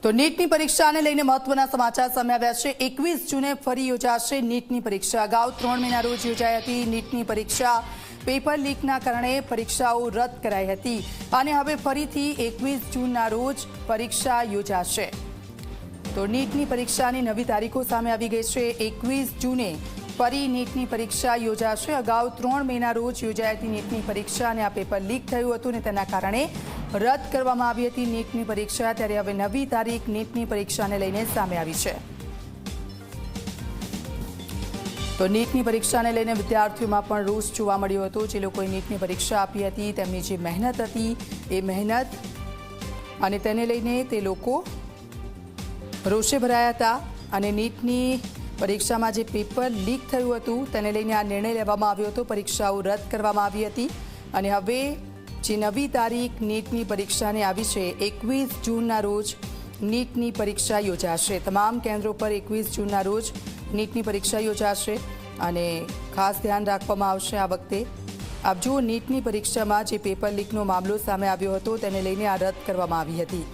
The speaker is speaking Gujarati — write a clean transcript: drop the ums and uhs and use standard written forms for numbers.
તો નીટની પરીક્ષાને લઈને મહત્વના સમાચાર સામે આવ્યા છે। 21 જૂને ફરી યોજાશે નીટની પરીક્ષા। અગાઉ 3 મેના રોજ યોજાઈ હતી નીટની પરીક્ષા। પેપર લીકના કારણે પરીક્ષાઓ રદ કરાઈ હતી અને હવે ફરીથી 21 જૂનના રોજ પરીક્ષા યોજાશે। તો નીટની પરીક્ષાની નવી તારીખો સામે આવી ગઈ છે। 21 જૂને ફરી નીટની પરીક્ષા યોજાશે। અગાઉ 3 મેના રોજ યોજાઈ હતી નીટની પરીક્ષા અને આ પેપર લીક થયું હતું અને તેના કારણે રદ કરવામાં આવી હતી નીટની પરીક્ષા। ત્યારે હવે નવી તારીખ નીટની પરીક્ષાને લઈને સામે આવી છે। તો નીટની પરીક્ષાને લઈને વિદ્યાર્થીઓમાં પણ રોષ જોવા મળ્યો હતો। જે લોકોએ નીટની પરીક્ષા આપી હતી તેમની જે મહેનત હતી એ મહેનત અને તેને લઈને તે લોકો રોષે ભરાયા હતા અને નીટની પરીક્ષામાં જે પેપર લીક થયું હતું તેને લઈને આ નિર્ણય લેવામાં આવ્યો હતો। પરીક્ષાઓ રદ કરવામાં આવી હતી અને હવે જે નવી તારીખ નીટની પરીક્ષાને આવી છે 21 જૂનના રોજ નીટની પરીક્ષા યોજાશે। તમામ કેન્દ્રો પર 21 જૂનના રોજ નીટની પરીક્ષા યોજાશે અને ખાસ ધ્યાન રાખવામાં આવશે આ વખતે। આપ જુઓ નીટની પરીક્ષામાં જે પેપર લીકનો મામલો સામે આવ્યો હતો તેને લઈને આ રદ કરવામાં આવી હતી।